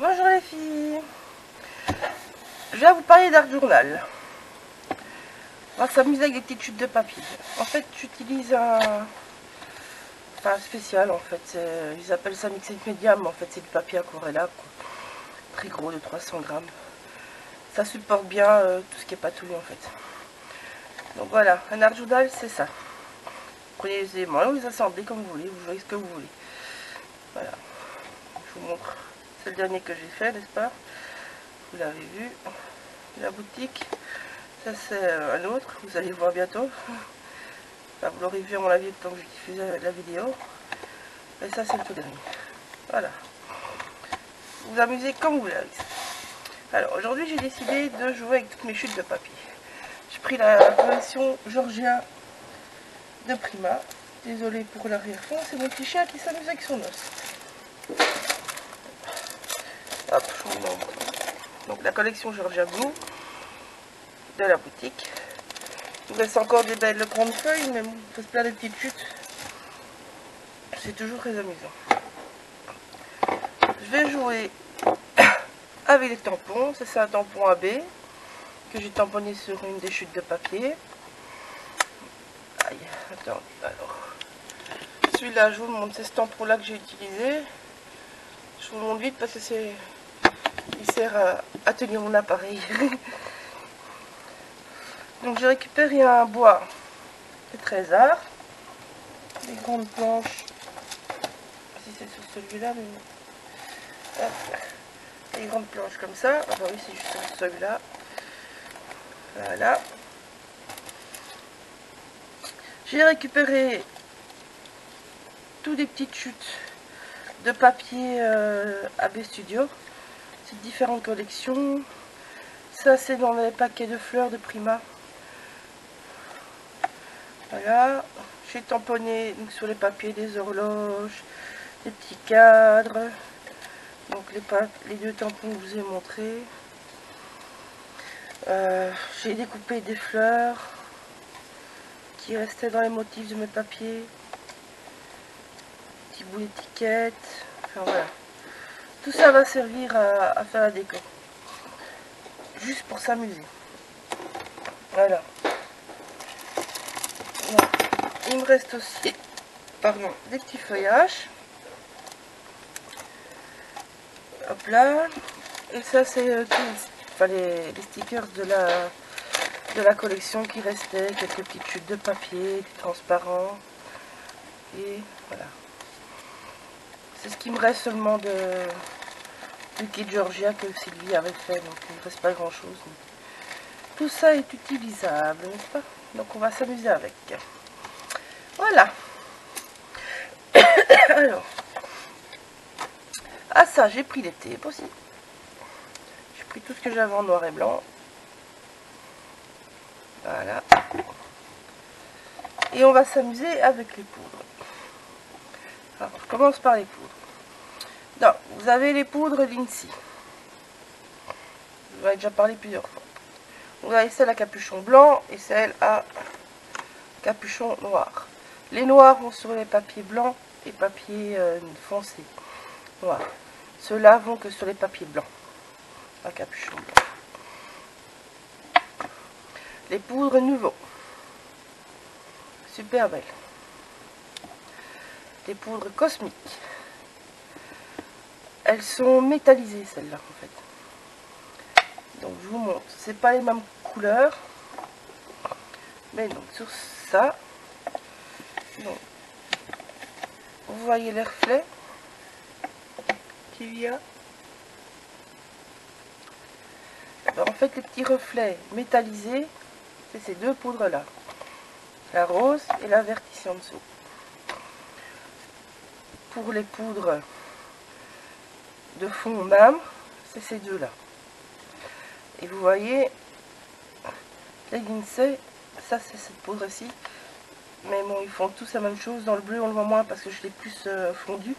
Bonjour les filles. Je vais vous parler d'art journal. On va s'amuser avec des petites chutes de papier. En fait, j'utilise un spécial en fait. Ils appellent ça mixed medium, mais en fait c'est du papier aquarella, quoi. Très gros, de 300 grammes. Ça supporte bien tout ce qui est patouille en fait. Donc voilà, un art journal c'est ça. Prenez les éléments, vous les assemblez comme vous voulez, vous voyez ce que vous voulez. Voilà. Je vous montre. C'est le dernier que j'ai fait, n'est-ce pas? Vous l'avez vu. La boutique. Ça c'est un autre, vous allez voir bientôt. Enfin, vous l'aurez vu à mon avis le temps que je diffusais la vidéo. Et ça c'est le tout dernier. Voilà. Vous amusez comme vous voulez avec ça. Alors aujourd'hui j'ai décidé de jouer avec toutes mes chutes de papier. J'ai pris la collection Georgia de Prima. Désolée pour l'arrière-fond, c'est mon petit chien qui s'amuse avec son os. Hop, je vous montre. Donc la collection Georgia Blue de la boutique. Il me reste encore des belles grandes feuilles, mais bon, il faut se plaire des petites chutes. C'est toujours très amusant. Je vais jouer avec les tampons. Ça c'est un tampon AB que j'ai tamponné sur une des chutes de papier. Aïe, attendez, alors. Celui-là, je vous montre, c'est ce tampon-là que j'ai utilisé. Je vous montre vite parce que il sert à tenir mon appareil. Donc j'ai récupéré un bois de trésor, des grandes planches, si c'est sur celui-là, mais hop, des grandes planches comme ça. Ah bah oui, c'est juste sur celui-là. Voilà. J'ai récupéré toutes des petites chutes de papier AB Studio. C'est différentes collections. Ça c'est dans les paquets de fleurs de Prima. Voilà, j'ai tamponné donc, sur les papiers des horloges, des petits cadres, donc les deux tampons que je vous ai montrés. J'ai découpé des fleurs qui restaient dans les motifs de mes papiers, petits bouts d'étiquettes, enfin voilà. Tout ça va servir à faire la déco, juste pour s'amuser. Voilà. Donc, il me reste aussi, des petits feuillages. Hop là. Et ça c'est les stickers de la collection qui restaient, quelques petites chutes de papier, du transparent. Et voilà. C'est ce qui me reste seulement du kit Georgia que Sylvie avait fait, donc il ne reste pas grand chose. Tout ça est utilisable, n'est-ce pas? Donc on va s'amuser avec. Voilà. Alors, ah ça, j'ai pris les tapes aussi. J'ai pris tout ce que j'avais en noir et blanc. Voilà. Et on va s'amuser avec les poudres. Alors, je commence par les poudres. Donc, vous avez les poudres Lindsay. Je vous en ai déjà parlé plusieurs fois. Vous avez celle à capuchon blanc et celle à capuchon noir. Les noirs vont sur les papiers blancs et papiers foncés. Noirs. Ceux-là vont que sur les papiers blancs. À capuchon blanc. Les poudres nouveaux. Super belles. Les poudres cosmiques. Elles sont métallisées celles-là en fait. Donc je vous montre. C'est pas les mêmes couleurs. Mais donc sur ça. Donc, vous voyez les reflets qu'il y a. Alors, en fait les petits reflets métallisés, c'est ces deux poudres là. La rose et la verte ici en dessous. Pour les poudres de fond même, c'est ces deux là. Et vous voyez, les Lindsay, ça c'est cette poudre-ci. Mais bon, ils font tous la même chose. Dans le bleu, on le voit moins parce que je l'ai plus fondu.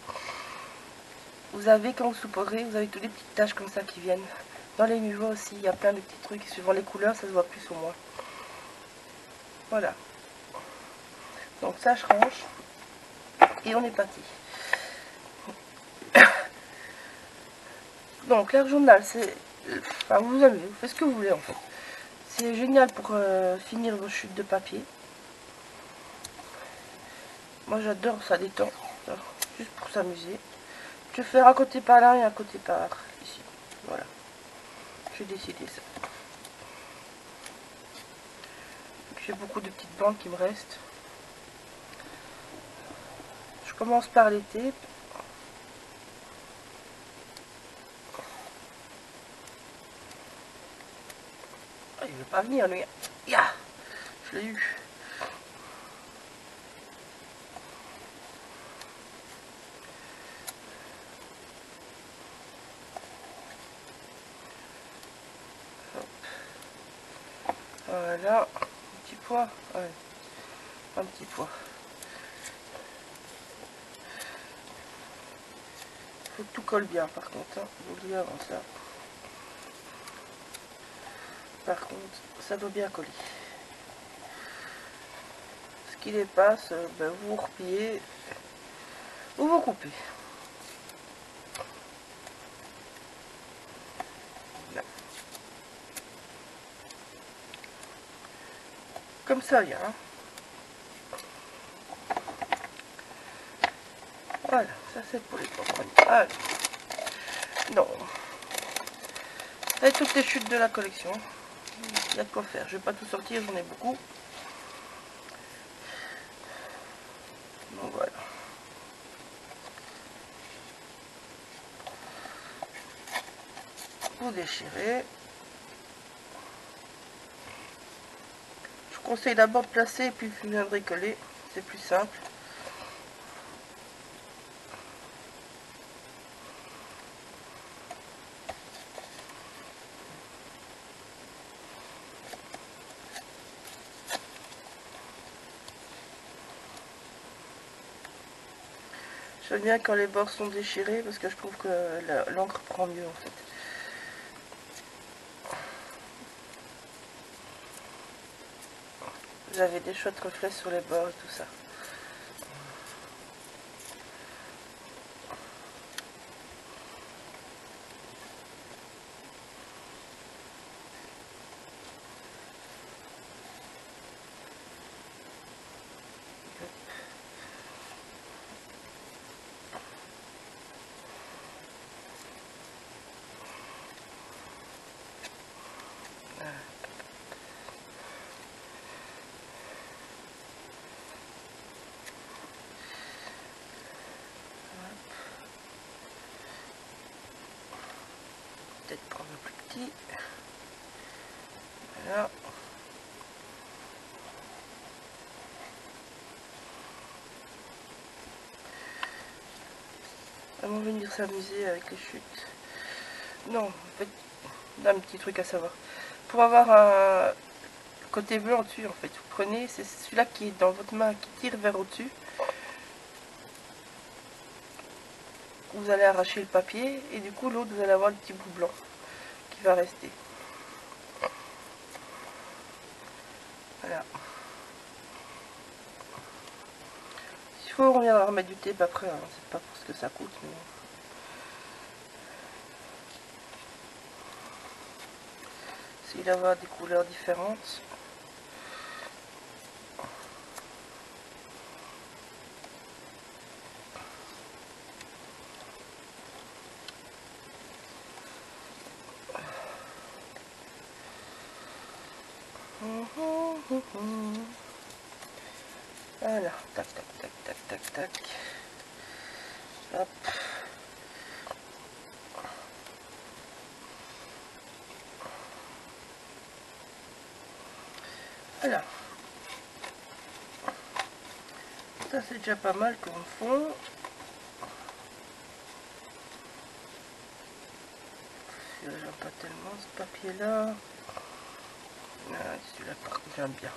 Vous avez, quand vous saupoudrez, vous avez toutes les petites taches comme ça qui viennent. Dans les niveaux aussi, il y a plein de petits trucs. Suivant les couleurs, ça se voit plus ou moins. Voilà. Donc ça, je range. Et on est parti. Donc l'air journal, c'est... Enfin, vous avez, vous faites ce que vous voulez en fait. C'est génial pour finir vos chutes de papier. Moi j'adore, ça détend. Juste pour s'amuser. Je vais faire un côté par là et un côté par ici. Voilà. J'ai décidé ça. J'ai beaucoup de petites bandes qui me restent. Je commence par les tapes. Ah, il veut pas venir lui. Ya, je l'ai eu. Voilà, un petit pois, ouais, un petit pois. Faut que tout colle bien par contre, hein. Je vous le dis avant ça. Par contre, ça doit bien coller. Ce qui dépasse, ben, vous repliez ou vous coupez. Là. Comme ça vient. Hein. Voilà, ça c'est pour les pommes. Allez. Non. Ça toutes les chutes de la collection. Il y a de quoi faire. Je vais pas tout sortir, j'en ai beaucoup. Donc voilà. Vous déchirez. Je vous conseille d'abord de placer et puis vous viendrez coller. C'est plus simple. J'aime bien quand les bords sont déchirés parce que je trouve que l'encre prend mieux en fait. Vous avez des chouettes reflets sur les bords et tout ça. Peut-être prendre un plus petit. Voilà. Vraiment venir s'amuser avec les chutes. Non, en fait, un petit truc à savoir. Pour avoir un côté bleu en dessus, en fait, vous prenez, c'est celui-là qui est dans votre main, qui tire vers au-dessus. Vous allez arracher le papier et du coup l'autre vous allez avoir le petit bout blanc qui va rester. Voilà. S'il faut on reviendra remettre du tape après, hein. C'est pas pour ce que ça coûte mais... Essayez d'avoir des couleurs différentes. Voilà, tac, tac, tac, tac, tac, tac. Hop. Voilà. Ça c'est déjà pas mal comme fond. J'aime pas tellement ce papier là. Ah, celui-là par contre j'aime bien.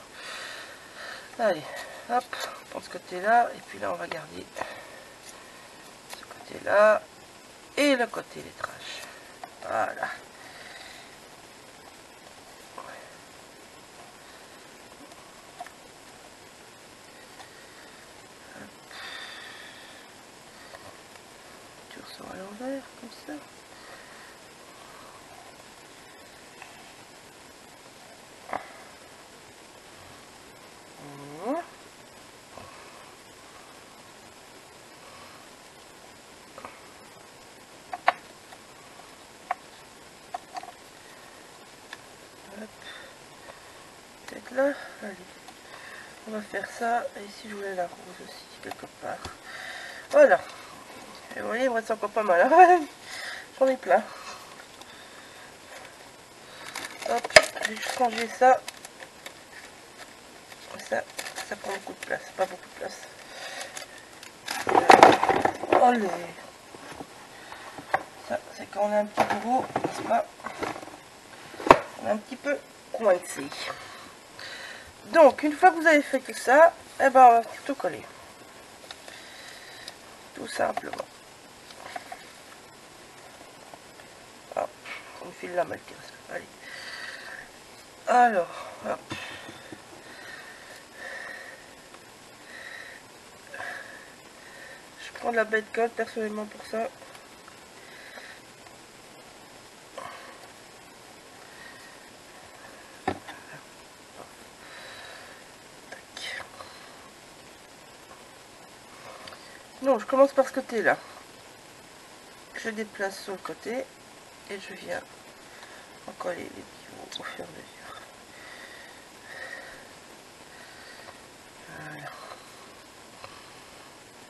Allez, hop, on prend ce côté là et puis là on va garder ce côté là et le côté lettrage. Voilà. Tu ressors à l'envers comme ça. là. Allez, on va faire ça. Et ici, je voulais la rose aussi, quelque part. Voilà. Et vous voyez, il me reste encore pas mal. Hein. J'en ai plein. Hop, je vais juste ranger ça. Ça prend beaucoup de place. Pas beaucoup de place. Allez. Ça, c'est quand on a un petit bourreau, n'est-ce pas? On est un petit peu coincé. Donc, une fois que vous avez fait tout ça, eh ben, on va tout coller. Tout simplement. Hop, on file la malteuse. Allez. Alors, hop. Je prends de la bête colle personnellement pour ça. Non, je commence par ce côté-là. Je déplace sur le côté et je viens en coller les pivots au fur et à mesure. Voilà.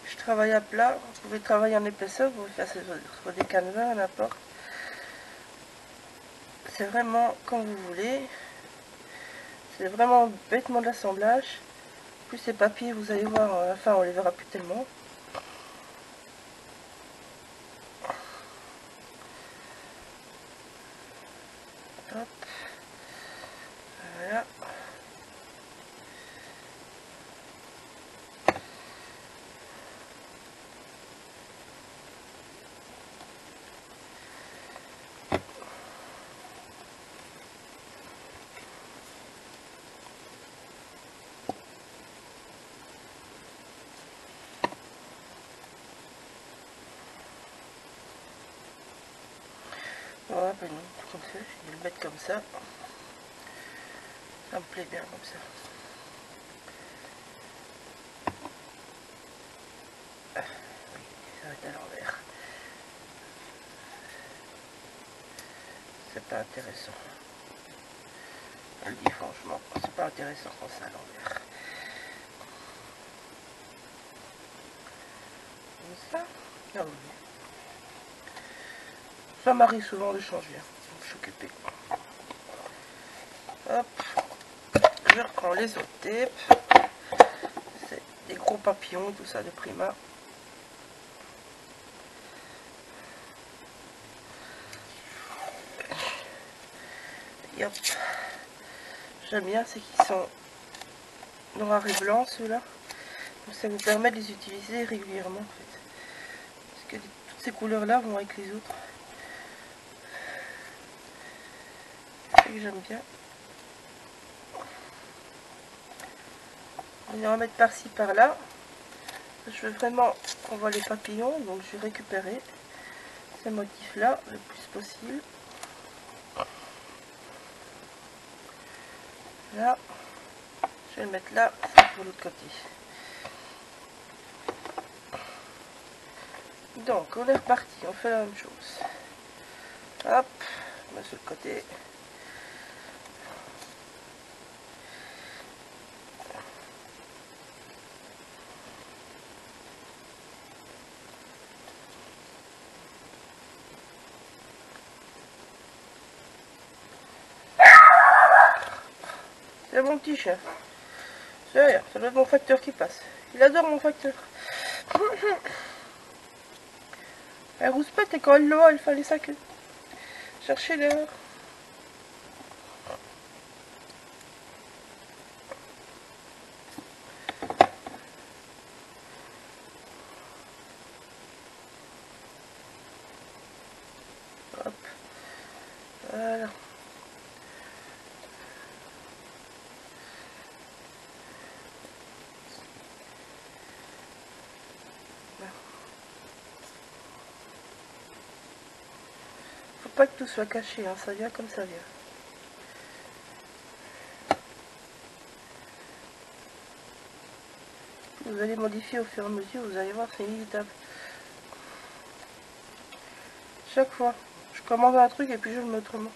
Je travaille à plat. Vous pouvez travailler en épaisseur, vous pouvez faire sur des canevas, n'importe. C'est vraiment comme vous voulez. C'est vraiment bêtement de l'assemblage. Plus ces papiers, vous allez voir, à la fin, on les verra plus tellement. Hop. Voilà. Voilà, ben non, comme ça, je vais le mettre comme ça. Ça me plaît bien comme ça. Ah, oui, ça va être à l'envers. C'est pas intéressant. Je le dis franchement, c'est pas intéressant quand c'est à l'envers. Comme ça. Ah oui. Ça m'arrive souvent de changer. Donc je suis occupée. Hop. Je reprends les autres tapes. C'est des gros papillons, tout ça de Prima. Et hop. J'aime bien, c'est qu'ils sont noirs et blancs ceux-là. Ça vous permet de les utiliser régulièrement en fait. Parce que toutes ces couleurs-là vont avec les autres. C'est ça que j'aime bien. On va en mettre par-ci, par-là. Je veux vraiment qu'on voit les papillons, donc je vais récupérer ces motifs-là le plus possible. Là, je vais le mettre là, ça pour l'autre côté. Donc, on est reparti, on fait la même chose. Hop, on met sur le côté. C'est mon petit chien. C'est rien, ça doit être mon facteur qui passe. Il adore mon facteur. Elle rouspète et quand elle le voit, elle fait les sacs. Cherchez l'erreur. Hop. Voilà. Faut pas que tout soit caché, hein. Ça vient comme ça vient. Vous allez modifier au fur et à mesure, vous allez voir, c'est inévitable. Chaque fois, je commande un truc et puis je le mets autrement.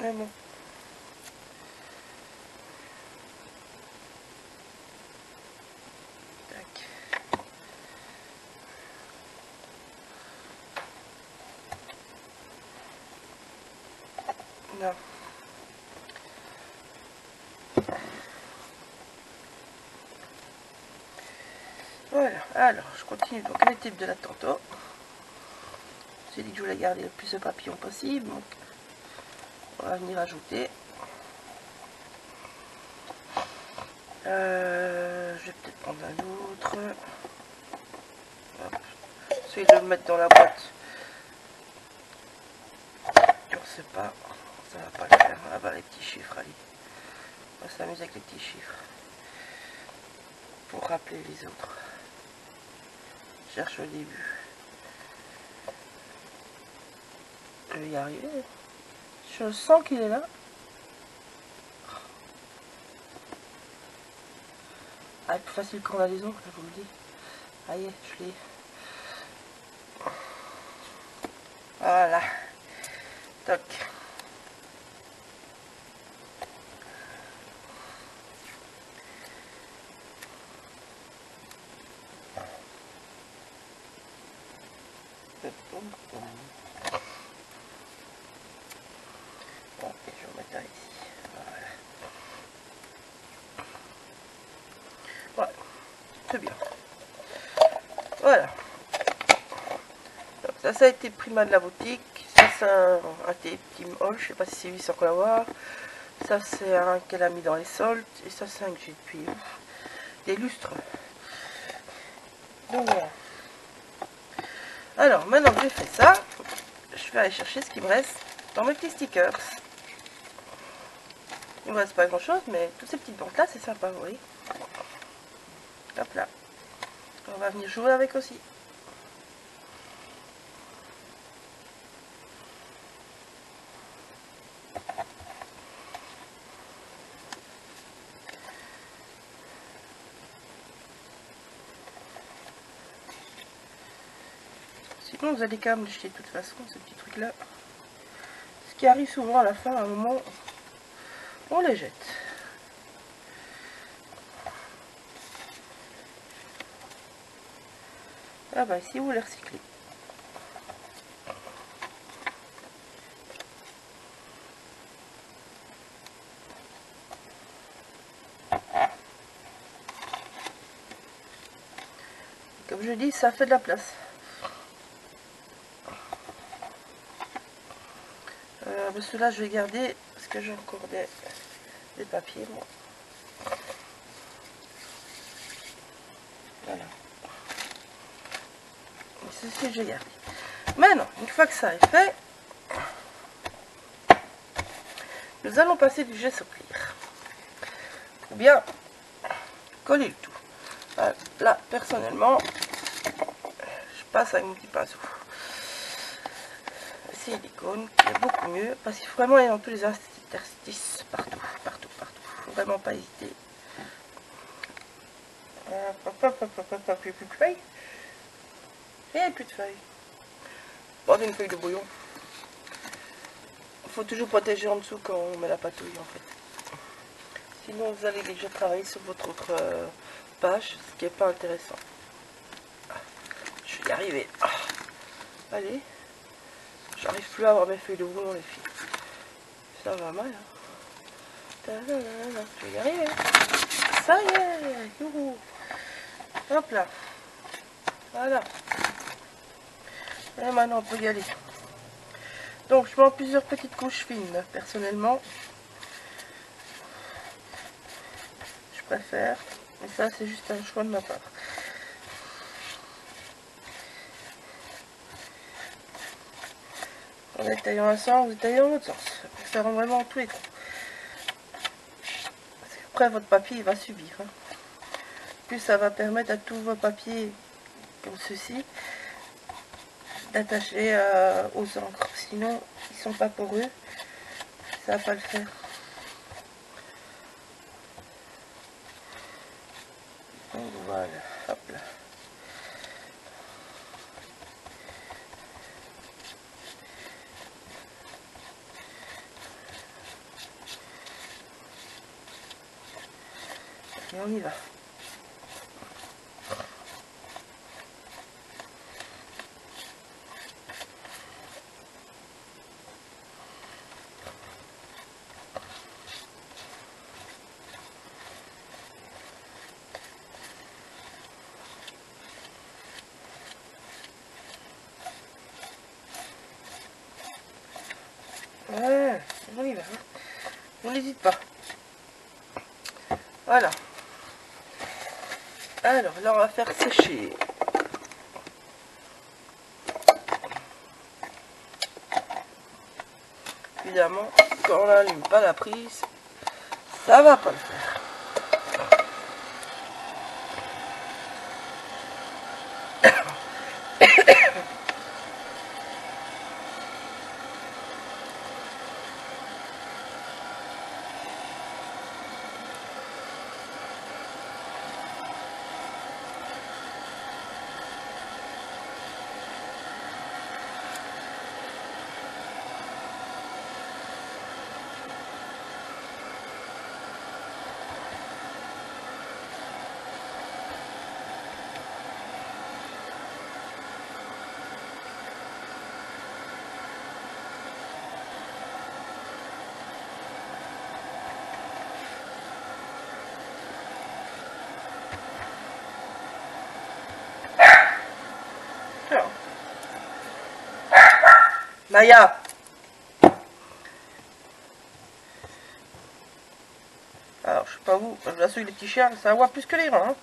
Mais bon. Tac. Non. Voilà, alors je continue donc les types de la tantôt. J'ai dit que je voulais garder le plus de papillons possible, donc on va venir ajouter. Je vais peut-être prendre un autre. Essayer de le mettre dans la boîte. Je ne sais pas, ça va pas le faire. Ah bah les petits chiffres, allez. On va s'amuser avec les petits chiffres. Pour rappeler les autres. Je cherche le début. Je vais y arriver. Je sens qu'il est là. Ah, plus facile qu'on a les ongles, je vous le dis. Allez, je l'ai. Voilà. Toc. Bon, et je vais mettre là ici. Voilà. Ouais, c'est bien. Voilà. Donc, ça a été Prima de la boutique. Ça, c'est un Team Hall. Je sais pas si c'est lui, sans encore l'avoir. Ça, c'est un qu'elle a mis dans les soldes. Et ça, c'est un que j'ai depuis des lustres. Donc voilà. Alors, maintenant que j'ai fait ça, je vais aller chercher ce qui me reste dans mes petits stickers. Il ne me reste pas grand chose, mais toutes ces petites bandes là, c'est sympa, vous voyez. Hop là. On va venir jouer avec aussi. Sinon, vous allez quand même les jeter de toute façon, ces petits trucs là. Ce qui arrive souvent à la fin, à un moment, on les jette. Ah bah ici, vous les recyclez. Comme je dis, ça fait de la place. Ceux-là, je vais garder parce que j'ai encore des papiers, moi. Voilà. Et ceci, je vais garder. Maintenant, une fois que ça est fait, nous allons passer du gesso clear. Ou bien coller le tout. Là, personnellement, je passe avec mon petit pinceau. Silicone, qui est beaucoup mieux, parce qu'il faut vraiment aller dans tous les interstices, partout. Faut vraiment pas hésiter. Plus de feuilles. Et plus de feuilles. Pas d'une feuille de bouillon. Il faut toujours protéger en dessous quand on met la patouille en fait. Sinon vous allez déjà travailler sur votre autre page, ce qui n'est pas intéressant. Je vais y arriver. Allez. J'arrive plus à avoir mes feuilles de bouillon les filles. Ça va mal. Hein. Je vais y arriver. Ça y est. Youhou. Hop là. Voilà. Et maintenant on peut y aller. Donc je mets en plusieurs petites couches fines, personnellement. Je préfère. Mais ça c'est juste un choix de ma part. En détaillant un sens, vous détaillez dans l'autre sens. Ça rend vraiment tous les trous. Après votre papier il va subir. Hein. Plus ça va permettre à tous vos papiers comme ceci d'attacher aux encres. Sinon ils sont pas poreux. Ça va pas le faire. Donc voilà, hop là. Et on y va. Ouais, on y va. On n'hésite pas. Voilà. Alors là, on va faire sécher. Évidemment, quand on n'allume pas la prise, ça va pas le faire. Maya. Alors, je sais pas vous, je l'assure les petits chiens, ça aboie plus que les grands. Hein.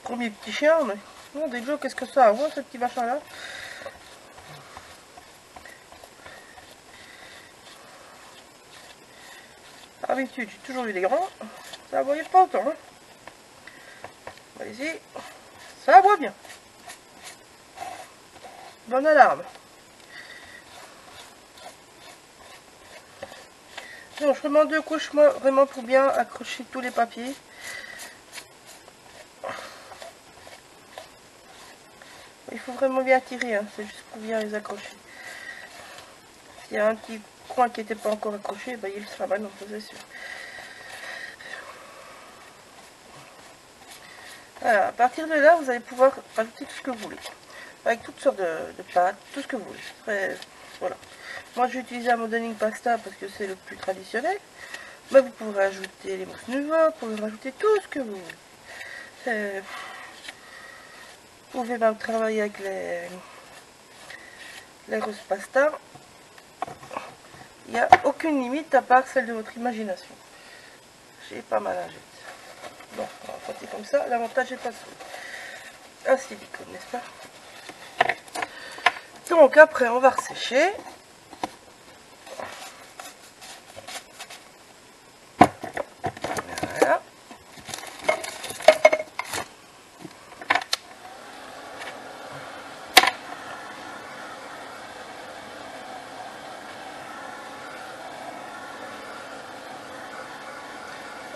Premier petit chien, mais... Non, des Joe, qu'est-ce que ça aboie, ce petit machin-là? D'habitude, j'ai toujours eu des grands. Ça aboyait pas autant. Hein. Ici, ça aboie bien. Bonne alarme. Non, je remets en 2 couches, moi, vraiment pour bien accrocher tous les papiers. Il faut vraiment bien tirer, hein. C'est juste pour bien les accrocher. S'il y a un petit coin qui n'était pas encore accroché, bah, il le sera maintenant, c'est sûr. Voilà, à partir de là, vous allez pouvoir rajouter tout ce que vous voulez. Avec toutes sortes de pâtes, tout ce que vous voulez. Très, voilà. Moi, j'ai utilisé un modeling pasta parce que c'est le plus traditionnel. Mais vous pouvez rajouter les mousses Nuva, vous pouvez rajouter tout ce que vous voulez. Vous pouvez même travailler avec les roses pasta. Il n'y a aucune limite à part celle de votre imagination. J'ai pas mal à jeter. Bon, on va frotter comme ça. L'avantage est pas ça. Un silicone, n'est-ce pas? Donc après, on va ressécher. Voilà.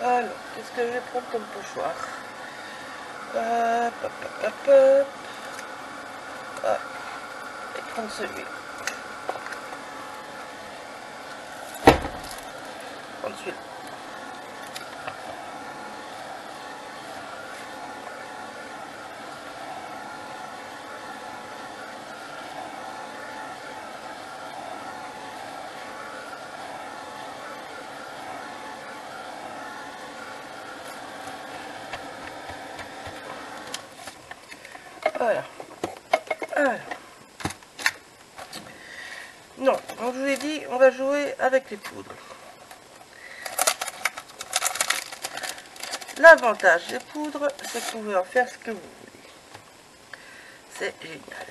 Alors, qu'est-ce que je vais prendre comme pochoir? Hop, hop, hop, hop. Ah, et prendre celui. Prendre celui-là. Voilà. Alors. Non, comme je vous l'ai dit, on va jouer avec les poudres. L'avantage des poudres, c'est que vous pouvez en faire ce que vous voulez. C'est génial.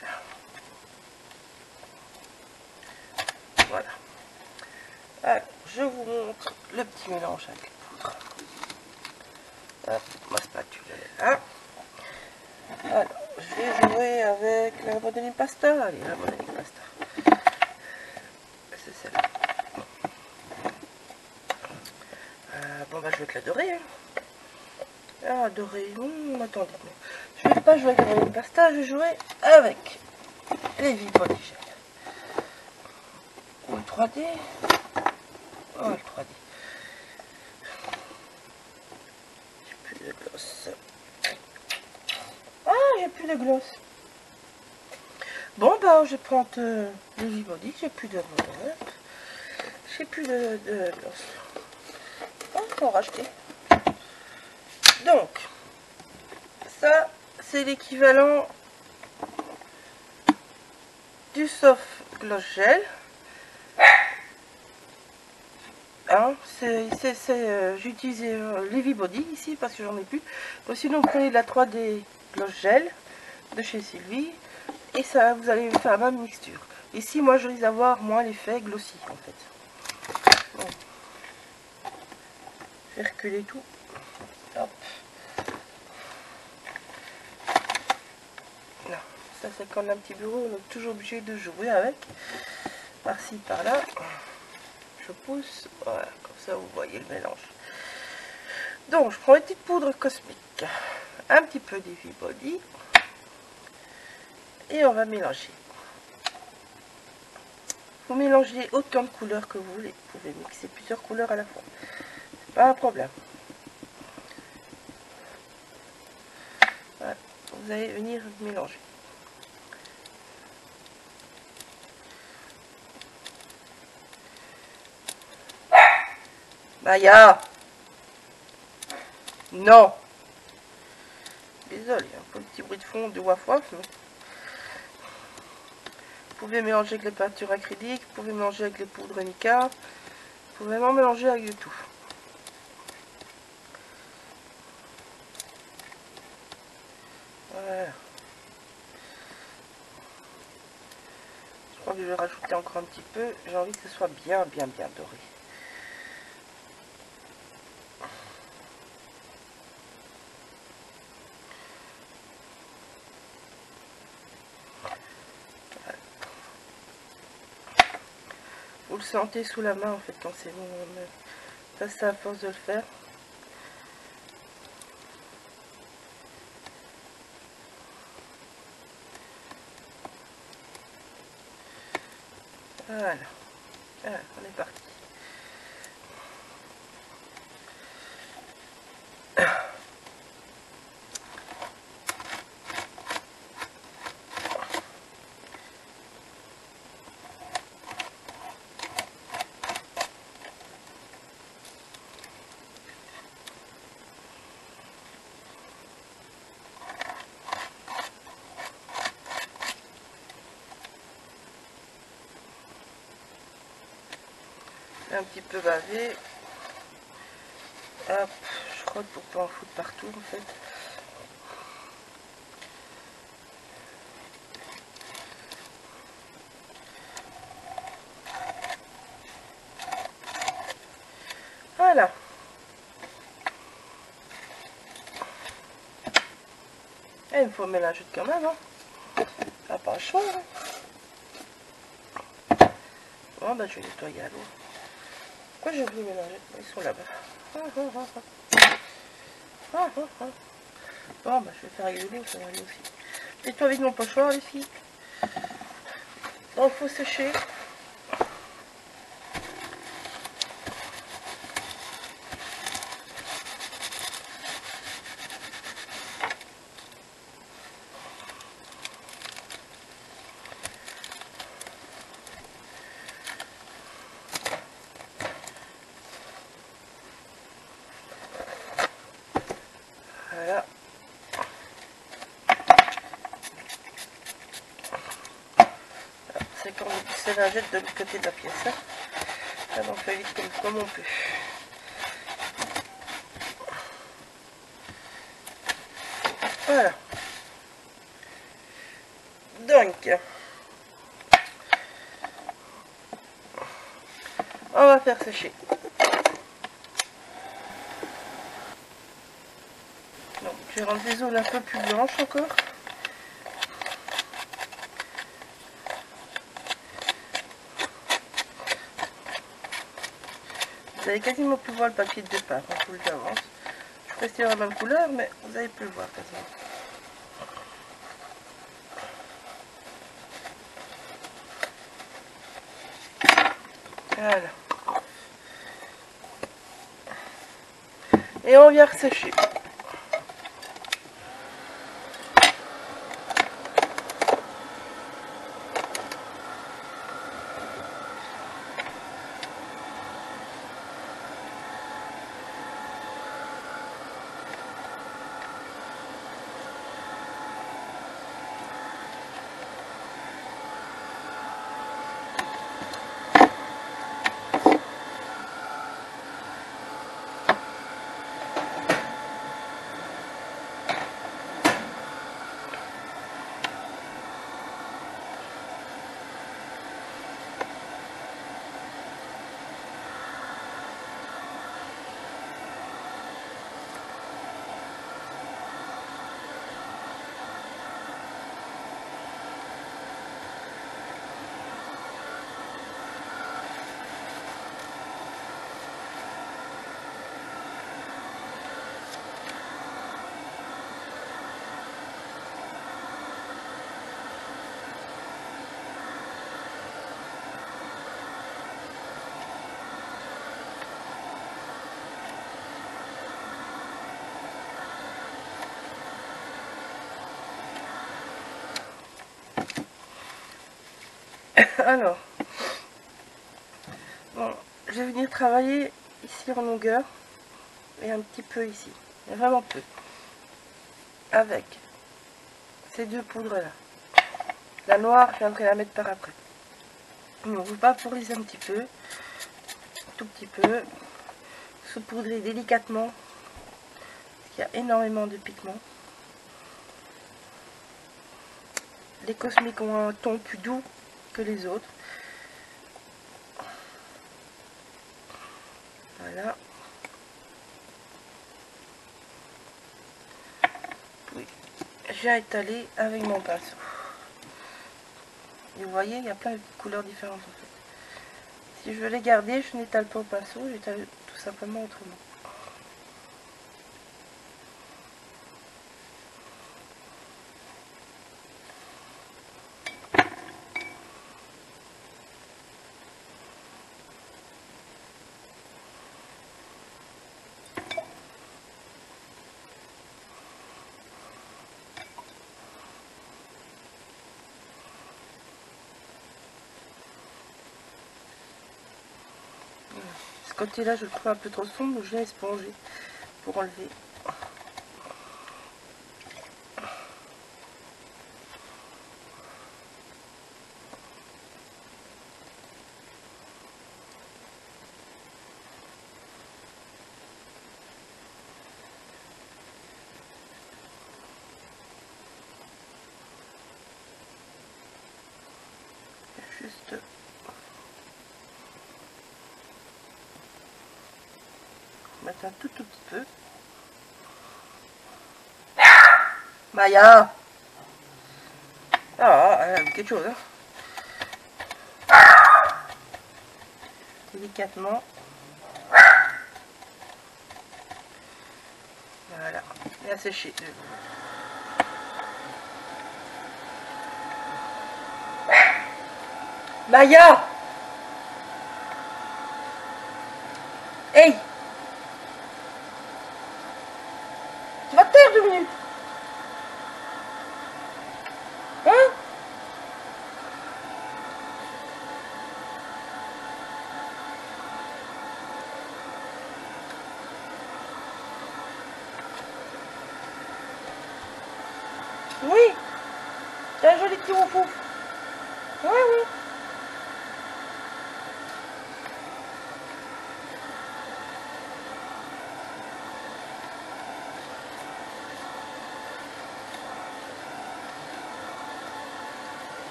Voilà. Alors, je vous montre le petit mélange avec les poudres. Hop, ma spatule est là. Alors, je vais jouer avec la modeling pasta. Allez, la modeling pasta. C'est celle-là. Bon, bah, je vais te la dorer. Hein. Ah, dorée. Attendez. Je ne vais pas jouer avec la modeling pasta, je vais jouer avec les vies poligènes. Ou le 3D. Oh, le 3D. plus de gloss. Bon, bah, je prends le Vivody, j'ai plus de j'ai plus de gloss. On va en racheter. Donc, ça, c'est l'équivalent du soft gloss gel. Hein, j'ai utilisé Livy Body ici parce que j'en ai plus. Donc sinon vous prenez de la 3D gloss gel de chez Sylvie et ça vous allez faire la même mixture. Ici moi je risque d'avoir moins l'effet glossy en fait. Bon. Je vais reculer tout. Hop. Là. Ça c'est quand on a un petit bureau, on est toujours obligé de jouer avec. Par-ci, par-là. Je pousse, voilà, comme ça vous voyez le mélange. Donc je prends une petite poudre cosmique, un petit peu d'Ivy Body et on va mélanger. Vous mélangez autant de couleurs que vous voulez, vous pouvez mixer plusieurs couleurs à la fois, c'est pas un problème. Voilà. Vous allez venir mélanger. Maya, non. Désolé, un peu le petit bruit de fond de waf-waf. Mais... vous pouvez mélanger avec les peintures acryliques, vous pouvez mélanger avec les poudres mica, vous pouvez vraiment mélanger avec du tout. Voilà. Je crois que je vais rajouter encore un petit peu. J'ai envie que ce soit bien doré. Vous le sentez sous la main en fait quand c'est bon. Ça c'est à force de le faire. Voilà. Voilà, on est parti. Un petit peu bavé. Hop, je crois pour pas en foutre partout en fait. Voilà. Et il faut mélanger quand même, hein. Pas le choix. Hein. Bon, bah je vais nettoyer à l'eau. Pourquoi j'ai oublié de mélanger? Ils sont là-bas. Bon, bah je vais faire avec de l'eau, ça va aller aussi. Nettoie avec mon pochoir, les filles. Donc, il faut sécher. Voilà. C'est comme c'est la jette de l'autre côté de la pièce. Hein. Ça on fait vite comme on peut. Voilà. Donc, on va faire sécher. Donc, je vais rendre des zones un peu plus blanches encore. Vous allez quasiment plus voir le papier de départ, hein, je vous le dis d'avance. Je suis restée dans la même couleur, mais vous allez plus le voir quasiment. Voilà. Et on vient ressécher. Alors, bon, je vais venir travailler ici en longueur et un petit peu ici, mais vraiment peu, avec ces deux poudres là. La noire, je viendrai la mettre par après. Donc vous vaporisez un petit peu, tout petit peu, saupoudrez délicatement, parce qu'il y a énormément de pigments. Les cosmiques ont un ton plus doux que les autres. Voilà. Oui. J'ai étalé avec mon pinceau. Et vous voyez, il y a plein de couleurs différentes en fait. Si je veux les garder, je n'étale pas au pinceau, j'étale tout simplement autrement. Ce côté-là, je le trouve un peu trop sombre, donc je viens éponger pour enlever. Juste mettre un tout petit peu. Maya! Ah, elle a vu quelque chose, hein. Délicatement. Voilà, et à sécher. Maya! Hey! Tu vas te taire 2 minutes! Hein? Oui! T'as un joli petit oufou. Oui, oui.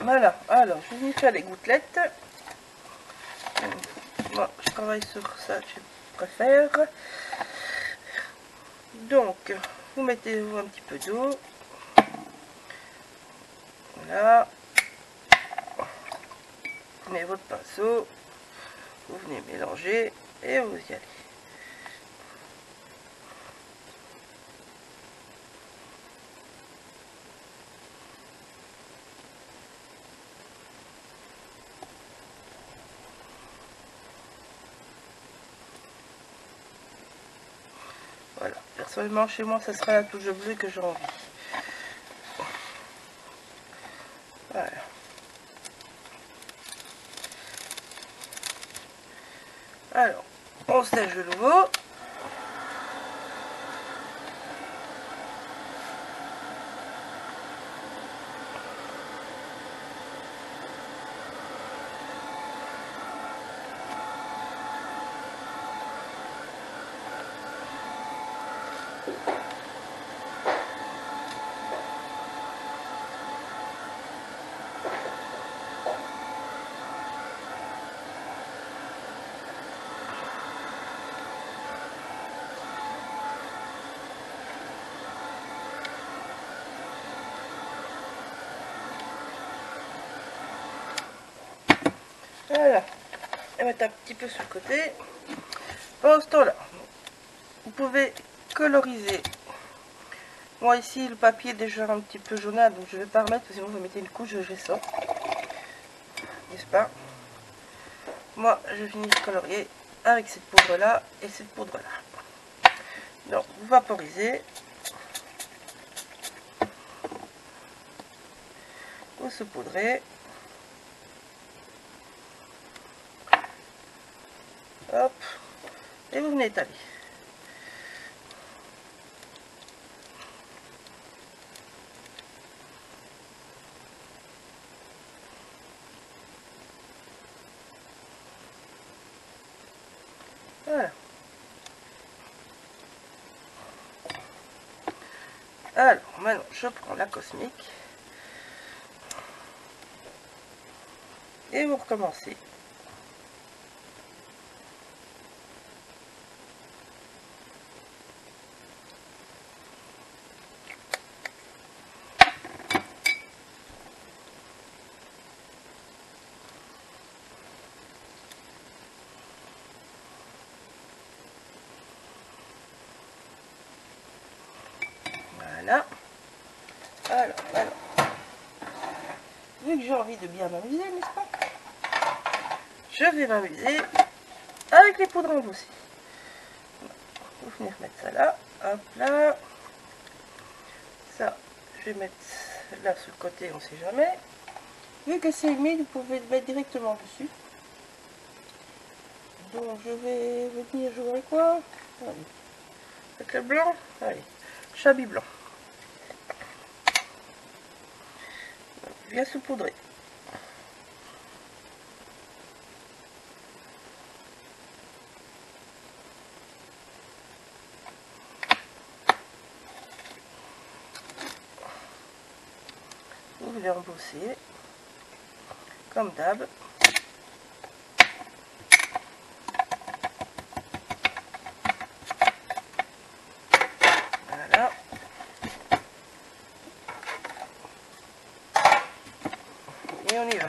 Voilà, alors je vais venir faire les gouttelettes. Moi, je travaille sur ça, je préfère. Donc, vous mettez un petit peu d'eau. Voilà. Vous mettez votre pinceau. Vous venez mélanger et vous y allez. Voilà, personnellement chez moi, ça sera la touche bleue que j'ai envie. Voilà. Alors, on sèche de nouveau. Voilà, et mettre un petit peu sur le côté. Pendant ce temps-là, vous pouvez coloriser. Moi ici, le papier est déjà un petit peu jaunâtre, donc je ne vais pas remettre, sinon vous mettez une couche de gesso. N'est-ce pas? Moi, je finis de colorier avec cette poudre-là et cette poudre-là. Donc, vous vaporisez. Vous saupoudrez. Hop. Et vous venez étaler. Voilà. Alors, maintenant, je prends la cosmique. Et vous recommencez. Voilà. Alors, vu que j'ai envie de bien m'amuser, n'est-ce pas? Je vais m'amuser avec les poudres embossées. Je vais venir mettre ça là. Hop là. Ça, je vais mettre là sur le côté, on ne sait jamais. Vu que c'est humide, vous pouvez le mettre directement dessus. Donc je vais venir jouer avec quoi? Allez. Avec le blanc. Allez. Chablis blanc. Bien saupoudré. Vous les embosser comme d'hab. Voilà. Et on y va.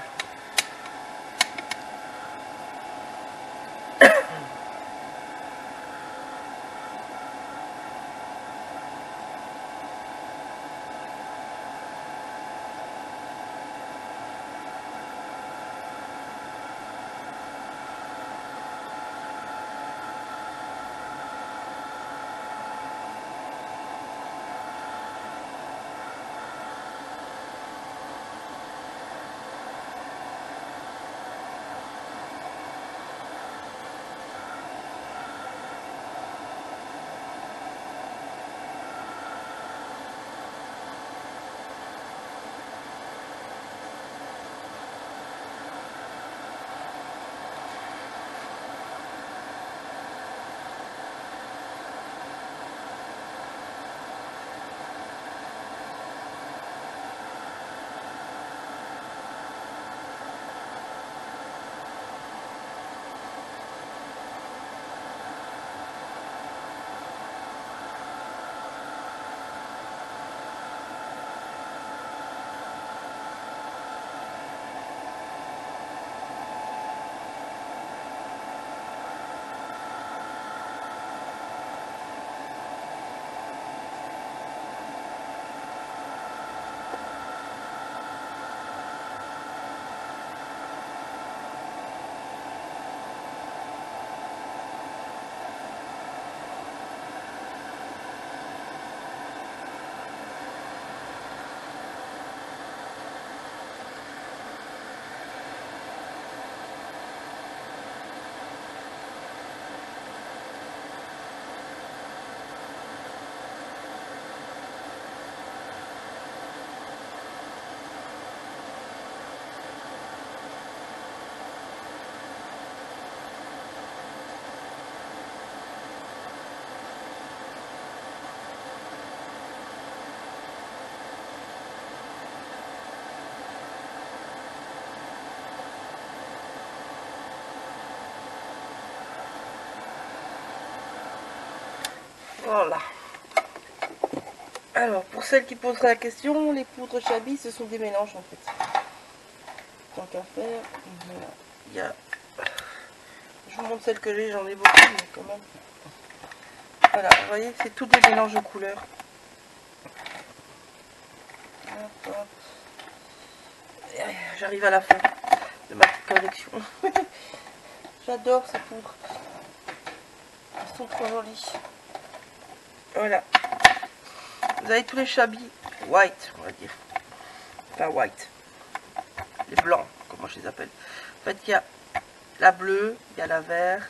Voilà. Alors, pour celles qui poseraient la question, les poudres Chablis, ce sont des mélanges en fait. Tant qu'à faire, voilà. Il y a... Je vous montre celles que j'ai, j'en ai beaucoup, mais quand même. Voilà, vous voyez, c'est tous des mélanges de couleurs. Hop, hop. J'arrive à la fin de ma petite collection. J'adore ces poudres. Elles sont trop jolies. Voilà. Vous avez tous les chablis white, on va dire. Enfin, white. Les blancs, comment je les appelle. En fait, il y a la bleue, il y a la vert.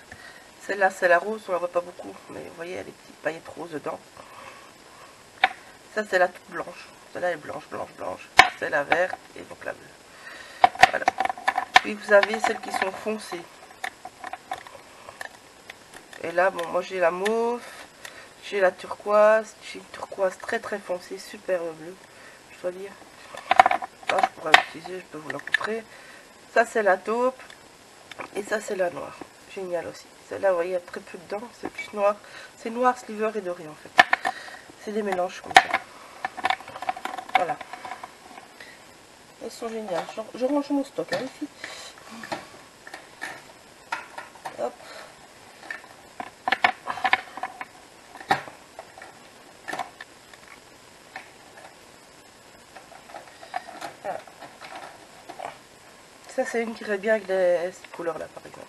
Celle-là, c'est la rose, on la voit pas beaucoup. Mais vous voyez, il y a des petites paillettes roses dedans. Ça, c'est la toute blanche. Celle-là est blanche, blanche, blanche. C'est la verte et donc la bleue. Voilà. Puis vous avez celles qui sont foncées. Et là, bon, moi j'ai la mauve, j'ai la turquoise, j'ai une turquoise très très foncée, super bleue, je dois dire. Là, je pourrais l'utiliser, je peux vous la montrer. Ça, c'est la taupe. Et ça, c'est la noire. Génial aussi. Celle-là, vous voyez, il y a très peu dedans. C'est plus noir. C'est noir, sliver et doré, en fait. C'est des mélanges comme ça. Voilà. Elles sont géniales. Je range mon stock, hein, les filles. Hop. Voilà. Ça, c'est une qui irait bien avec cette couleur-là, par exemple.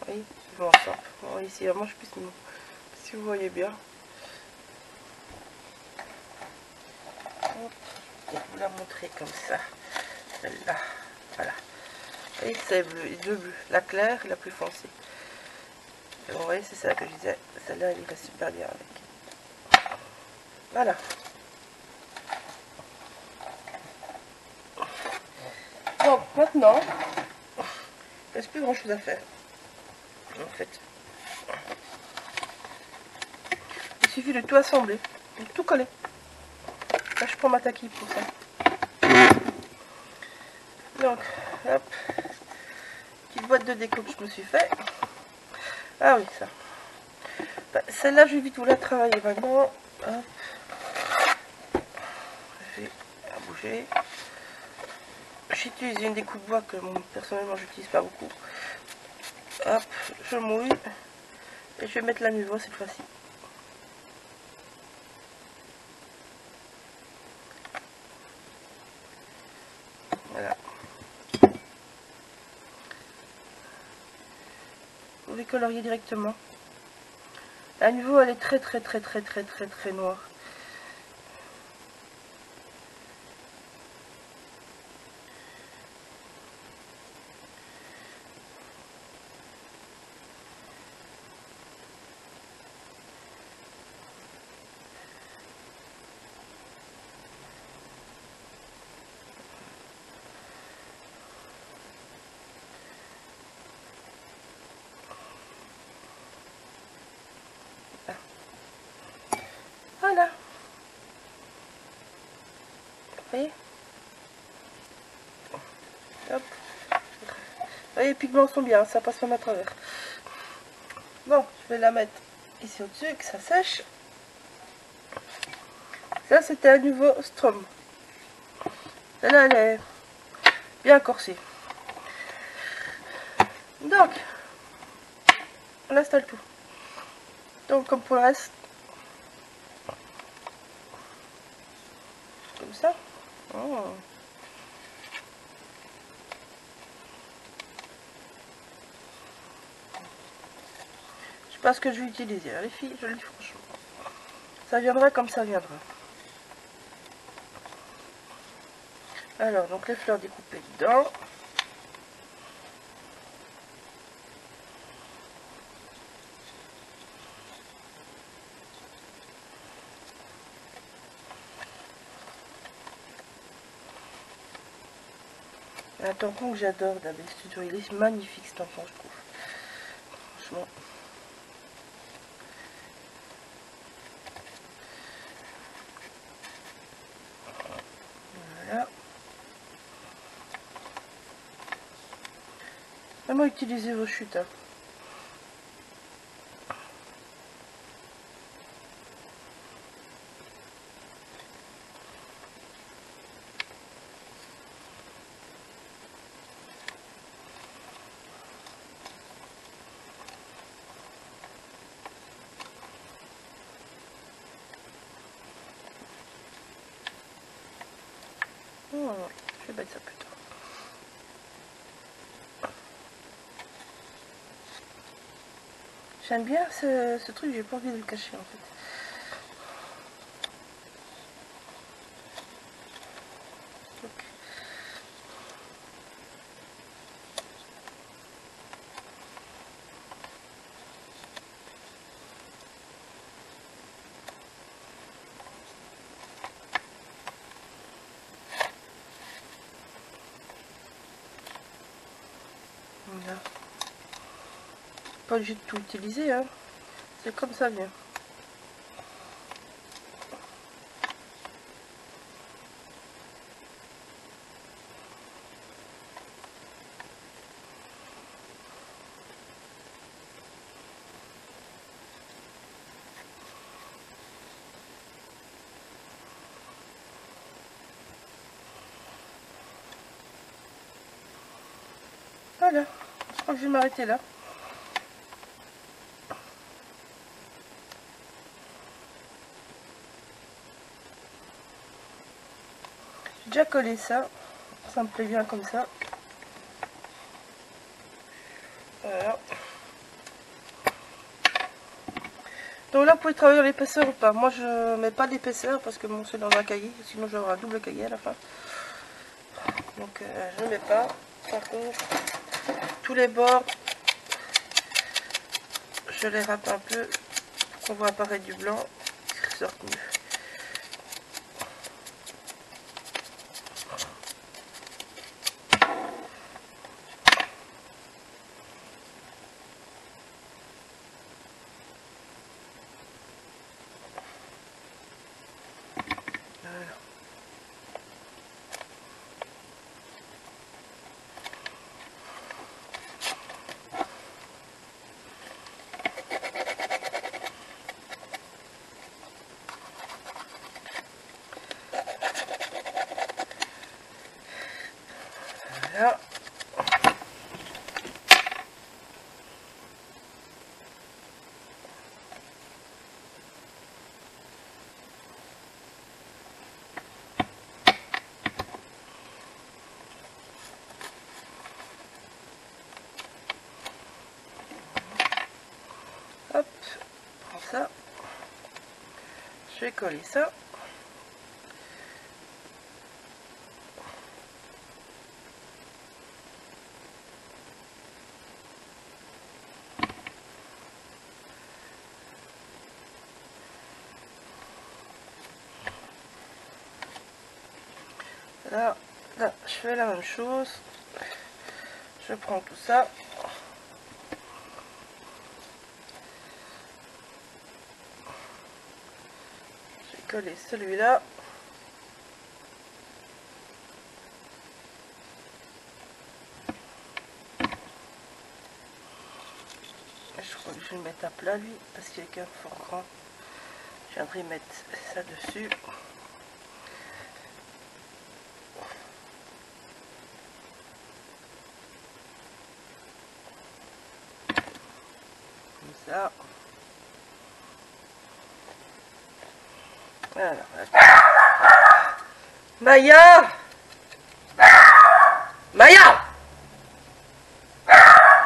Oui, je m'en sors. Bon, ici, vraiment, je puisse, si vous voyez bien. Hop. Je vais vous la montrer comme ça. Celle-là. Voilà. Et c'est bleu, les deux bleus. La claire et la plus foncée. Et vous voyez, c'est ça que je disais. Celle-là, elle irait super bien avec. Voilà. Donc, maintenant, il ne reste plus grand chose à faire. En fait, il suffit de tout assembler, de tout coller. Là, je prends ma taquille pour ça. Donc, hop, petite boîte de déco que je me suis fait. Ah oui, ça. Bah, celle-là, je vais vite vous la travailler maintenant. Hop. Je vais la bouger. J'utilise une des coups de bois que personnellement, j'utilise pas beaucoup. Hop, je mouille. Et je vais mettre la niveau cette fois-ci. Voilà. Vous pouvez colorier directement. La niveau, elle est très noire. Voilà. Vous voyez? Hop. Vous voyez, les pigments sont bien, ça passe même à travers. Bon, je vais la mettre ici au-dessus, que ça sèche. Ça, c'était un nouveau Strom. Celle-là, elle est bien corsée. Donc, on installe tout. Donc, comme pour le reste, comme ça. Oh. Je sais pas ce que je vais utiliser, les filles, je le dis franchement. Ça viendra comme ça viendra. Alors, donc les fleurs découpées dedans. Un tampon que j'adore d'Abbé Studio, il est magnifique ce tampon, je trouve. Franchement. Voilà. Vraiment utilisez vos chutes. Hein. Oh, je vais mettre ça plus tard. J'aime bien ce truc, j'ai pas envie de le cacher en fait. Donc. Voilà. Pas obligé de tout utiliser, hein. C'est comme ça vient. Voilà, je crois que je vais m'arrêter là. J'ai déjà collé ça, ça me plaît bien comme ça. Voilà. Donc là, vous pouvez travailler l'épaisseur ou pas. Moi, je mets pas d'épaisseur parce que bon, c'est dans un cahier, sinon j'aurai un double cahier à la fin. Donc je ne mets pas. Par contre, tous les bords, je les râpe un peu pour qu'on voit apparaître du blanc qui ressorte mieux. Voilà. Voilà. Hop, prends ça. Je vais coller ça. Là, je fais la même chose. Je prends tout ça. Je vais coller celui-là. Je crois que je vais le mettre à plat lui, parce qu'il est quand même fort grand. Je viendrai mettre ça dessus. Comme ça. Voilà. Maya! Maya!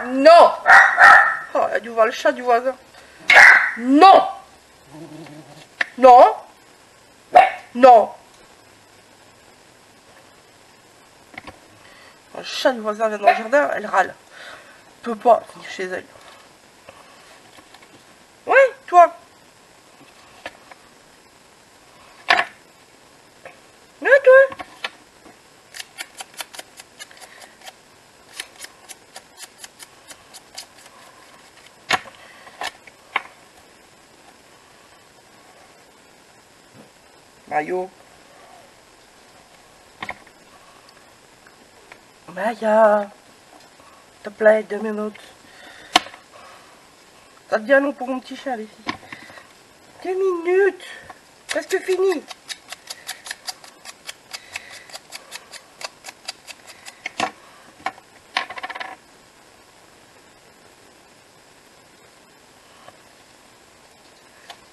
Non! Oh, elle a dû voir le chat du voisin. Non! Non! Non! Le chat du voisin vient dans le jardin, elle râle. Elle peut pas venir chez elle. Oui, toi! Mais toi! Mayo. Maya. S'il te plaît, 2 minutes. Ça devient long pour mon petit chat, les filles. 2 minutes. Presque fini.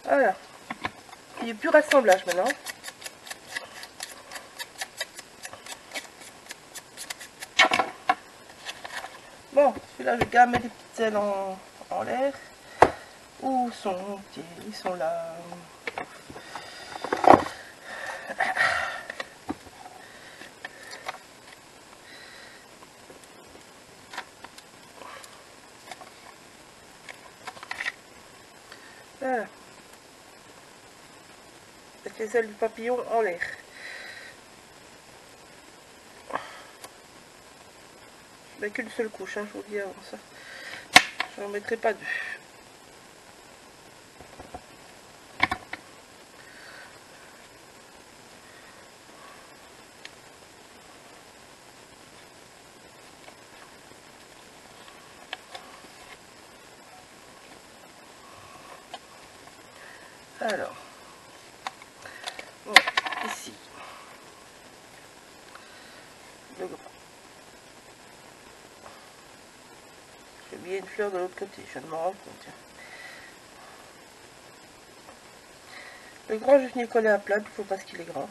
Voilà. Il n'y a plus rassemblage maintenant. Bon, celui-là, je vais quand même mettre des petites ailes en l'air. Où sont-ils? Ils sont là. Voilà. Avec les ailes du papillon en l'air. Je mets qu'une seule couche, hein, je vous dis avant ça. Je n'en mettrai pas deux. Alors, bon, ici, le grand. J'ai oublié une fleur de l'autre côté, je viens de m'en rendre compte. Le grand, je vais venir coller à plat, il faut parce qu'il est grand.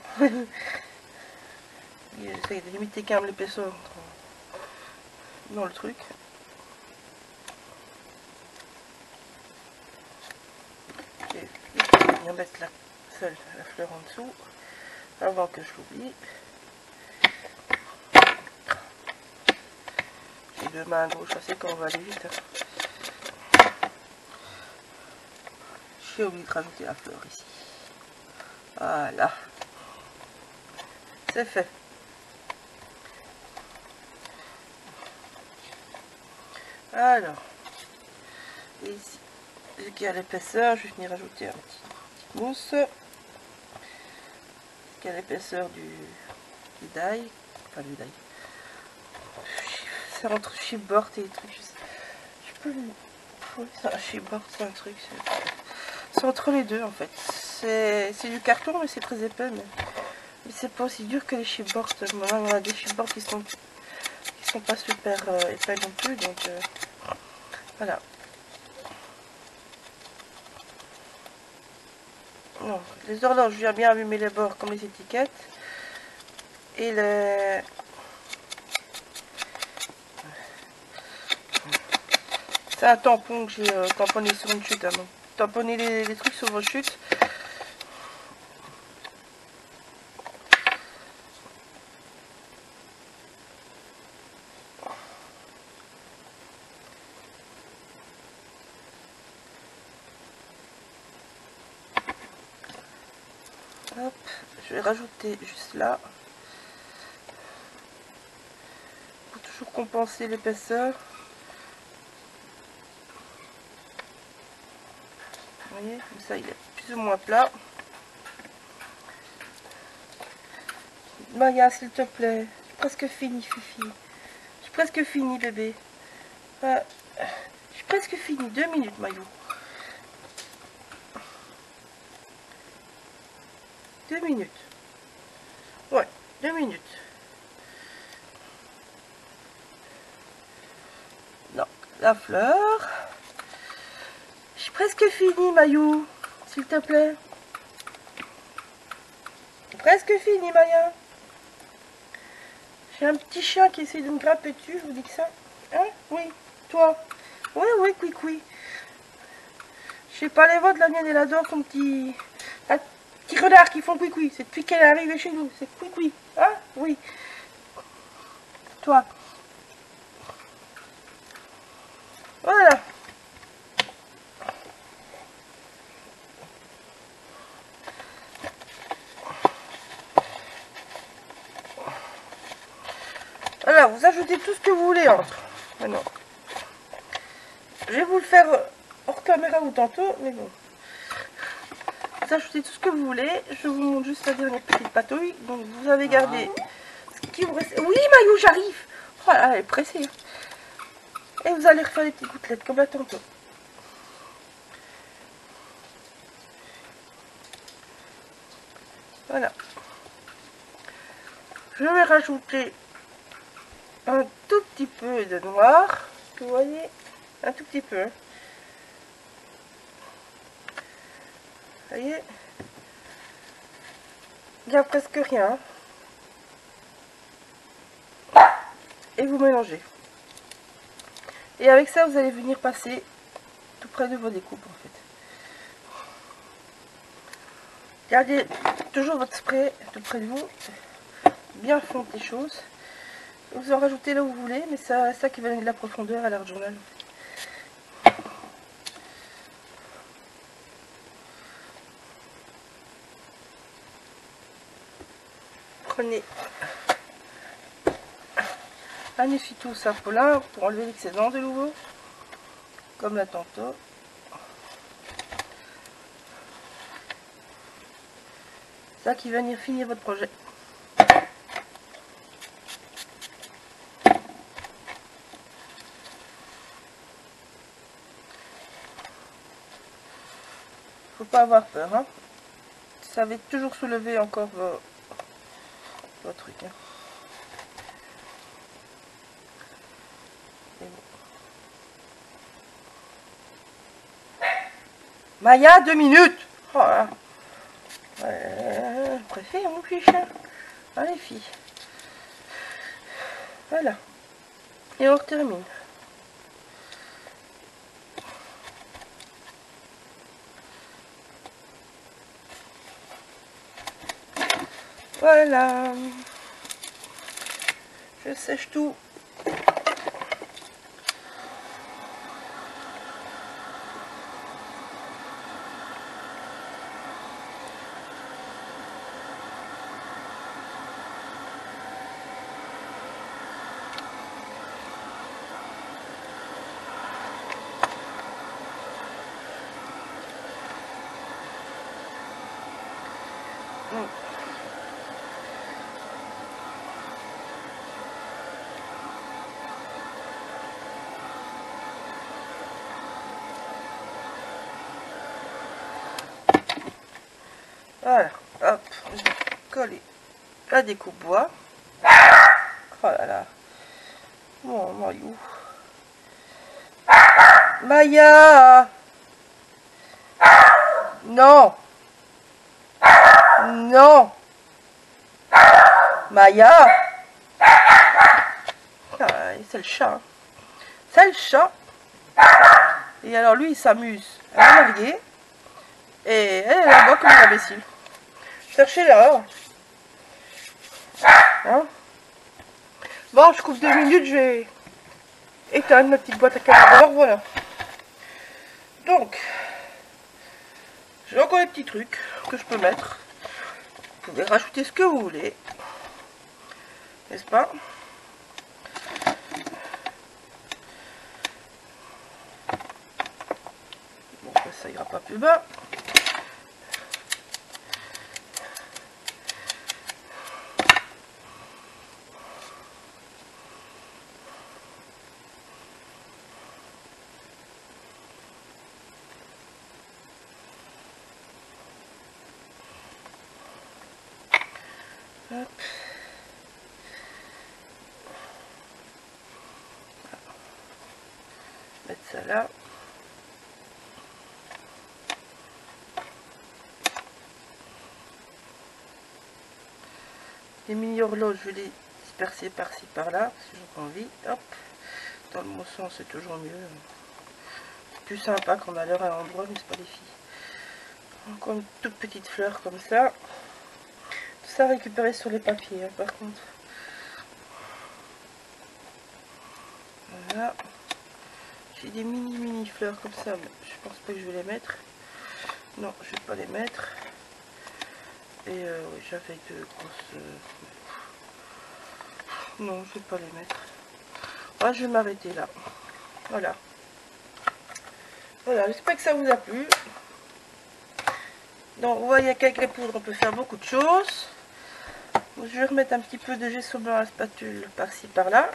J'essaie de limiter quand même l'épaisseur dans le truc. Je vais venir mettre la fleur en dessous avant que je l'oublie. J'ai deux mains à gauche, je sais qu'on va aller vite. J'ai oublié de rajouter la fleur ici. Voilà. C'est fait. Alors, ici, vu qu'il y a l'épaisseur, je vais venir ajouter un petit mousse. Qui a l'épaisseur du die. Enfin, du die. C'est entre chipboard et les trucs. Je peux le... Oui, c'est un chipboard, c'est un truc. C'est entre les deux en fait. C'est du carton, mais c'est très épais. Mais c'est pas aussi dur que les chipboards. Maintenant, on a des chipboards qui sont pas super épais non plus. Donc voilà. Non, les horloges, je viens bien allumer les bords comme les étiquettes. Et les... C'est un tampon que j'ai tamponné sur une chute. Hein, donc. Tamponner les trucs sur vos chutes. Hop, je vais rajouter juste là. Pour toujours compenser l'épaisseur. Vous voyez, comme ça il est plus ou moins plat. Maya, s'il te plaît. J'ai presque fini, Fifi. J'ai presque fini, bébé. J'ai presque fini. 2 minutes, Mayou. 2 minutes. Ouais, 2 minutes. Donc, la fleur. J'ai presque fini, Mayou. S'il te plaît. Presque fini, Maya. J'ai un petit chien qui essaie de me grimper dessus, je vous dis que ça. Hein? Oui, toi. Oui, oui, oui. Je sais pas les vôtres, la mienne elle adore son petit... Un petit renard qui font oui. C'est depuis qu'elle est arrivée chez nous. C'est oui. Hein? Oui. Toi. Voilà. Voilà, vous ajoutez tout ce que vous voulez entre. Maintenant. Je vais vous le faire hors caméra ou tantôt, mais bon. Vous ajoutez tout ce que vous voulez. Je vous montre juste la dernière petite patouille. Donc vous avez gardé ce qui vous reste. Oui, Mayou, j'arrive. Oh, elle est pressée. Et vous allez refaire les petites gouttelettes comme à tantôt. Voilà. Je vais rajouter un tout petit peu de noir. Vous voyez, un tout petit peu. Vous voyez, il n'y a presque rien. Et vous mélangez. Et avec ça, vous allez venir passer tout près de vos découpes en fait. Gardez toujours votre spray tout près de vous, bien fondre les choses. Vous en rajoutez là où vous voulez, mais c'est ça qui va donner de la profondeur à l'art journal. Prenez un essuie-tout Sapolin pour enlever l'excédent de nouveau, comme là tantôt. Ça qui va venir finir votre projet. Faut pas avoir peur, hein. Ça va toujours soulever encore vos trucs. Hein. Bon. Maya, 2 minutes. Oh là. Je préfère mon petit chat. Allez filles. Voilà. Et on termine. Voilà. Je sèche tout. Voilà, hop, je vais coller la découpe bois. Oh là là. Mon maillot. Maya. Non. Non. Maya. Ah, c'est le chat. C'est le chat. Et alors lui il s'amuse à naviguer. Et elle là-bas comme une imbécile. Cherchez là. Hein? Bon, je coupe 2 minutes, je vais éteindre ma petite boîte à canard. Voilà. Donc, j'ai encore des petits trucs que je peux mettre. Vous pouvez rajouter ce que vous voulez. N'est-ce pas? Bon, ça ira pas plus bas. Hop. Mettre ça là. Les mini horloges, je vais les disperser par-ci par-là, parce que j'ai pas envie. Hop. Dans le bon sens, c'est toujours mieux. C'est plus sympa qu'on a l'heure à l'endroit, mais c'est pas les filles. Encore une toute petite fleur comme ça. Tout ça récupéré sur les papiers, hein, par contre. Voilà. J'ai des mini fleurs comme ça, mais je pense pas que je vais les mettre. Non, je vais pas les mettre. Et oui, j'avais de grosses... Non, je vais pas les mettre. Ah, je vais m'arrêter là. Voilà. Voilà, j'espère que ça vous a plu. Donc, vous voyez qu'avec les poudres, on peut faire beaucoup de choses. Donc, je vais remettre un petit peu de gesso blanc à la spatule par-ci, par-là.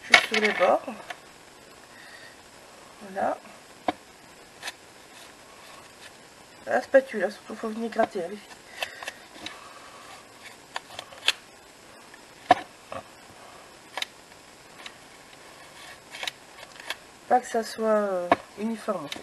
Juste sur les bords. Voilà. La spatule, hein, surtout, il faut venir gratter, hein, les filles. Pas que ça soit uniforme en fait.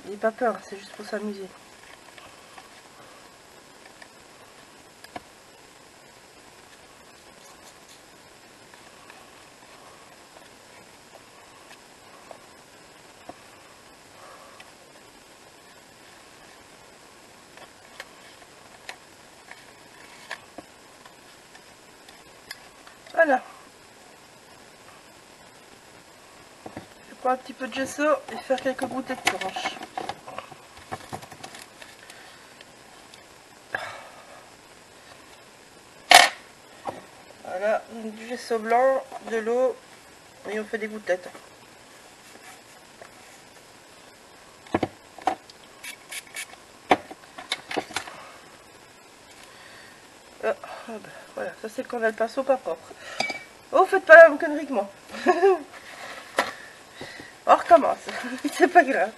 N'ayez pas peur, c'est juste pour s'amuser. Voilà. Je prends un petit peu de gesso et faire quelques gouttées de planche. Voilà, du gesso blanc, de l'eau et on fait des gouttelettes. Voilà, ça c'est quand on a le pinceau pas propre. Oh, faites pas la même connerie que moi. On recommence, c'est pas grave.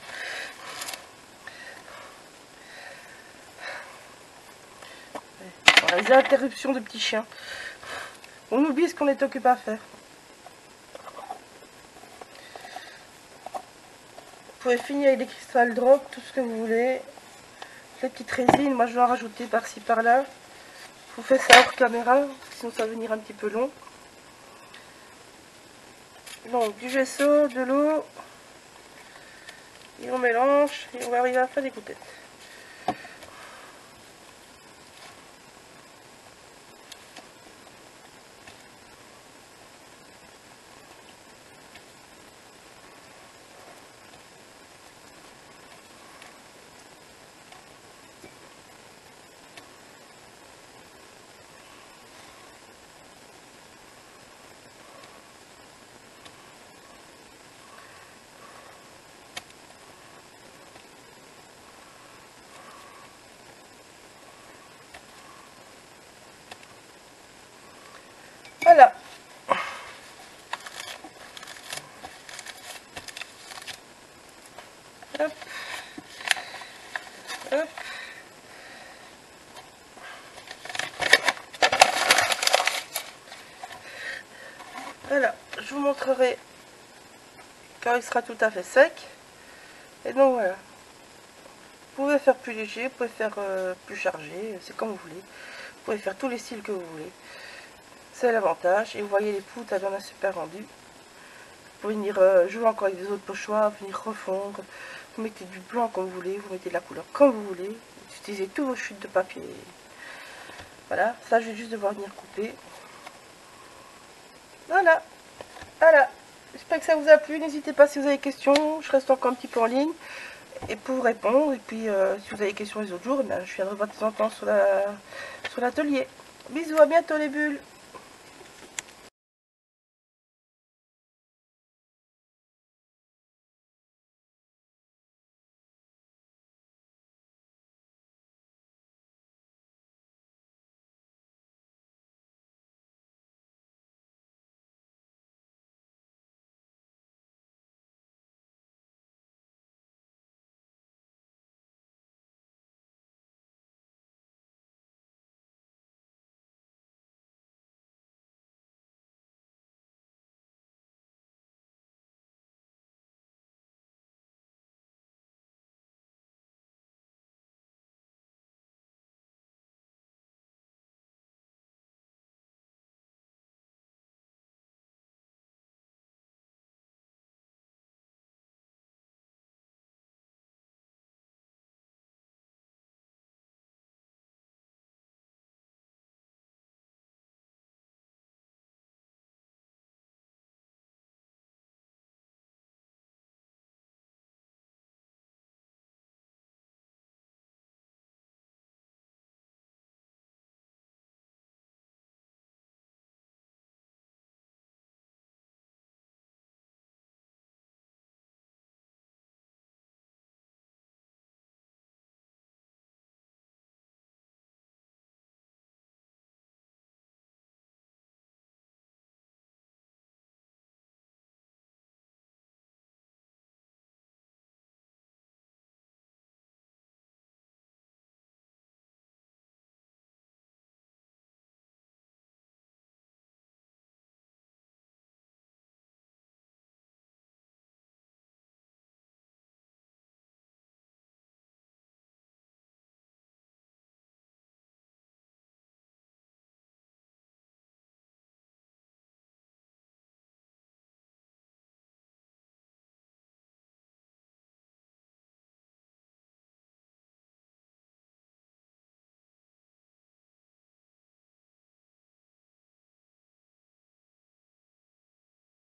Voilà, les interruptions de petits chiens. On oublie ce qu'on est occupé à faire. Vous pouvez finir avec des cristals drop, tout ce que vous voulez. Les petites résines, moi je vais en rajouter par-ci par-là. Je vous fais ça hors caméra, sinon ça va venir un petit peu long. Donc du gesso, de l'eau. Et on mélange et on va arriver à faire des gouttelettes. Voilà. Hop. Hop. Voilà, je vous montrerai quand il sera tout à fait sec. Et donc voilà. Vous pouvez faire plus léger, vous pouvez faire plus chargé, c'est comme vous voulez. Vous pouvez faire tous les styles que vous voulez. C'est l'avantage. Et vous voyez les poutres, elles donnent un super rendu. Vous pouvez venir jouer encore avec des autres pochoirs, venir refondre. Vous mettez du blanc comme vous voulez, vous mettez de la couleur comme vous voulez. Vous utilisez tous vos chutes de papier. Voilà, ça je vais juste devoir venir couper. Voilà, voilà. J'espère que ça vous a plu. N'hésitez pas si vous avez des questions. Je reste encore un petit peu en ligne et pour vous répondre. Et puis si vous avez des questions les autres jours, je viendrai de temps en temps sur l'atelier. Bisous, à bientôt les bulles.